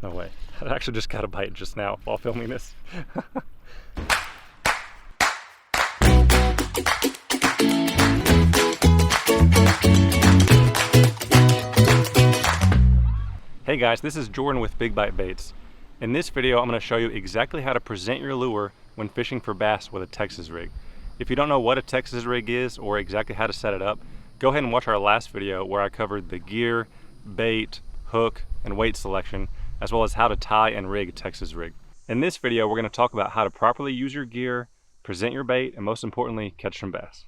No way. I actually just got a bite just now while filming this. Hey guys, this is Jordan with Big Bite Baits. In this video, I'm going to show you exactly how to present your lure when fishing for bass with a Texas rig. If you don't know what a Texas rig is or exactly how to set it up, go ahead and watch our last video where I covered the gear, bait, hook, and weight selection, as well as how to tie and rig a Texas rig. In this video, we're going to talk about how to properly use your gear, present your bait, and most importantly, catch some bass.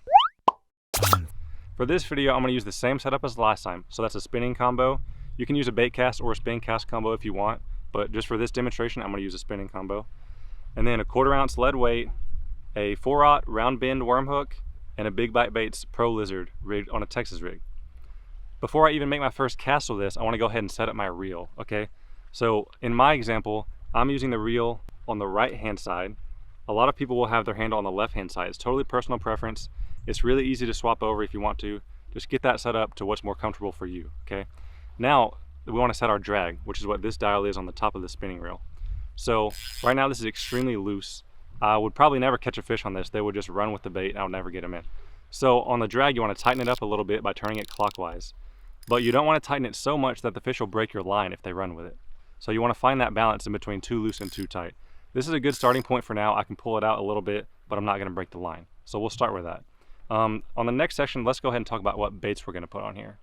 For this video, I'm going to use the same setup as last time. So that's a spinning combo. You can use a bait cast or a spin cast combo if you want, but just for this demonstration, I'm going to use a spinning combo. And then a 1/4 ounce lead weight, a 4/0 round bend worm hook, and a Big Bite Baits Pro Lizard rigged on a Texas rig. Before I even make my first cast with this, I want to go ahead and set up my reel, okay? So in my example, I'm using the reel on the right hand side. A lot of people will have their handle on the left hand side. It's totally personal preference. It's really easy to swap over if you want to. Just get that set up to what's more comfortable for you, okay? Now, we want to set our drag, which is what this dial is on the top of the spinning reel. So right now this is extremely loose. I would probably never catch a fish on this. They would just run with the bait and I would never get them in. So on the drag, you want to tighten it up a little bit by turning it clockwise. But you don't want to tighten it so much that the fish will break your line if they run with it. So you want to find that balance in between too loose and too tight. This is a good starting point for now. I can pull it out a little bit, but I'm not going to break the line. So we'll start with that. On the next section, let's go ahead and talk about what baits we're going to put on here.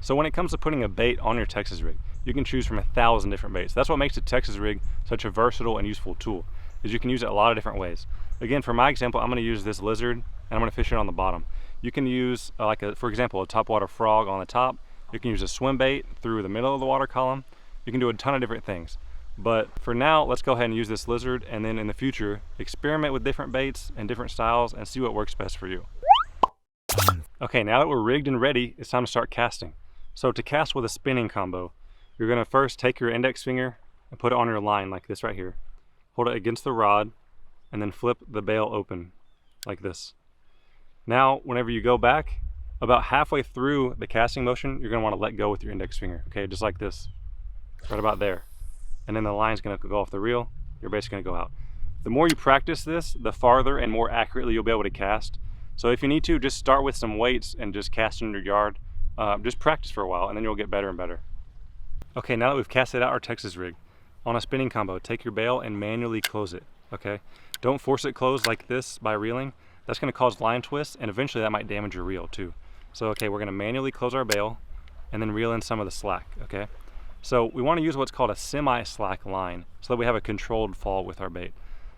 So when it comes to putting a bait on your Texas rig, you can choose from 1,000 different baits. That's what makes a Texas rig such a versatile and useful tool, is you can use it a lot of different ways. Again, for my example, I'm going to use this lizard and I'm going to fish it on the bottom. You can use, for example, a topwater frog on the top. You can use a swim bait through the middle of the water column. You can do a ton of different things. But for now, let's go ahead and use this lizard, and then in the future, experiment with different baits and different styles and see what works best for you. Okay, now that we're rigged and ready, it's time to start casting. So to cast with a spinning combo, you're going to first take your index finger and put it on your line like this right here. Hold it against the rod and then flip the bail open like this. Now, whenever you go back, about halfway through the casting motion, you're going to want to let go with your index finger, okay, just like this, right about there. And then the line's going to go off the reel, your bait's going to go out. The more you practice this, the farther and more accurately you'll be able to cast. So if you need to, just start with some weights and just cast in your yard. Just practice for a while and then you'll get better and better. Okay, now that we've casted out our Texas rig, on a spinning combo, take your bail and manually close it, okay? Don't force it closed like this by reeling. That's going to cause line twists and eventually that might damage your reel too. So okay, we're going to manually close our bail and then reel in some of the slack, okay? So we want to use what's called a semi-slack line so that we have a controlled fall with our bait.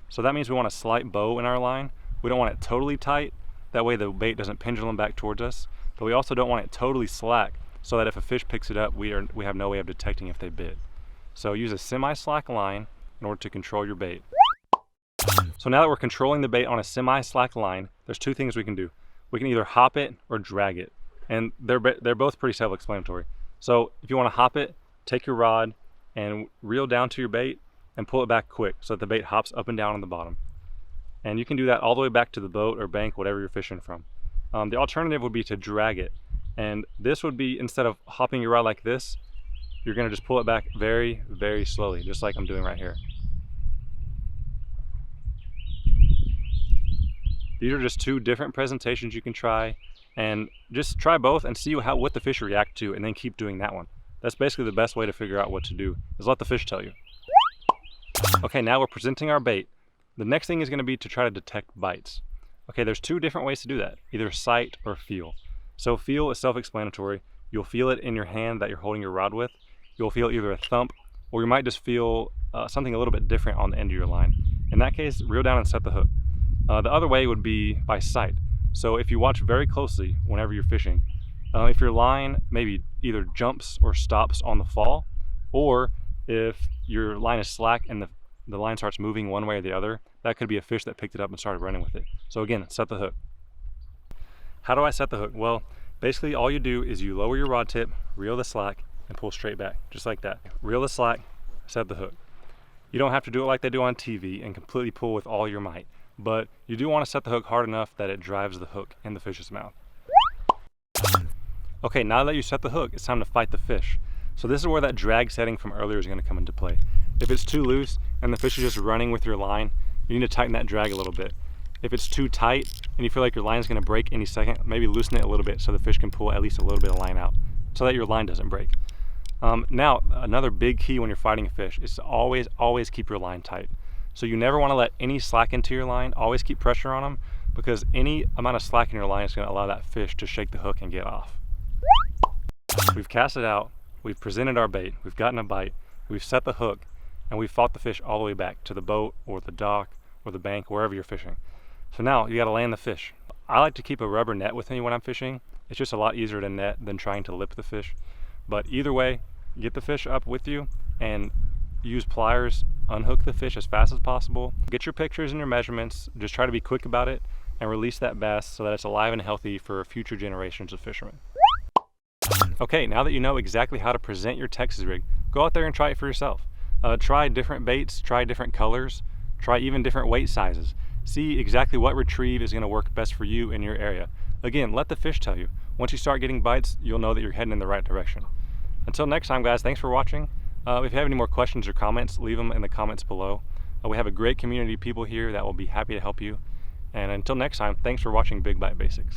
So that means we want a slight bow in our line. We don't want it totally tight. That way the bait doesn't pendulum back towards us. But we also don't want it totally slack so that if a fish picks it up, we have no way of detecting if they bit. So use a semi-slack line in order to control your bait. So now that we're controlling the bait on a semi-slack line, there's two things we can do. We can either hop it or drag it. And they're both pretty self-explanatory. So if you want to hop it, take your rod and reel down to your bait and pull it back quick so that the bait hops up and down on the bottom. And you can do that all the way back to the boat or bank, whatever you're fishing from. The alternative would be to drag it. And this would be, instead of hopping your rod like this, you're going to just pull it back very, very slowly, just like I'm doing right here. These are just two different presentations you can try, and just try both and see what the fish react to, and then keep doing that one. That's basically the best way to figure out what to do, is let the fish tell you. Okay, now we're presenting our bait. The next thing is going to be to try to detect bites. Okay, there's two different ways to do that, either sight or feel. So feel is self-explanatory. You'll feel it in your hand that you're holding your rod with. You'll feel either a thump, or you might just feel something a little bit different on the end of your line. In that case, reel down and set the hook. The other way would be by sight. So if you watch very closely whenever you're fishing, if your line maybe either jumps or stops on the fall, or if your line is slack and the line starts moving one way or the other, that could be a fish that picked it up and started running with it. So again, set the hook. How do I set the hook? Well, basically all you do is you lower your rod tip, reel the slack, and pull straight back, just like that. Reel the slack, set the hook. You don't have to do it like they do on TV and completely pull with all your might, but you do want to set the hook hard enough that it drives the hook in the fish's mouth. Okay, now that you set the hook, it's time to fight the fish. So this is where that drag setting from earlier is going to come into play. If it's too loose and the fish is just running with your line, you need to tighten that drag a little bit. If it's too tight and you feel like your line is going to break any second, maybe loosen it a little bit so the fish can pull at least a little bit of line out so that your line doesn't break. Now, another big key when you're fighting a fish is to always keep your line tight. So you never want to let any slack into your line. Always keep pressure on them, because any amount of slack in your line is going to allow that fish to shake the hook and get off. We've cast it out, we've presented our bait, we've gotten a bite, we've set the hook, and we've fought the fish all the way back to the boat or the dock or the bank, wherever you're fishing. So now you got to land the fish. I like to keep a rubber net with me when I'm fishing. It's just a lot easier to net than trying to lip the fish. But either way, get the fish up with you and use pliers, unhook the fish as fast as possible. Get your pictures and your measurements, just try to be quick about it and release that bass so that it's alive and healthy for future generations of fishermen. Okay, now that you know exactly how to present your Texas rig, go out there and try it for yourself. Try different baits, try different colors, try even different weight sizes. See exactly what retrieve is going to work best for you in your area. Again, let the fish tell you. Once you start getting bites, you'll know that you're heading in the right direction. Until next time, guys, thanks for watching. If you have any more questions or comments, leave them in the comments below. We have a great community of people here that will be happy to help you. And until next time, thanks for watching Big Bite Basics.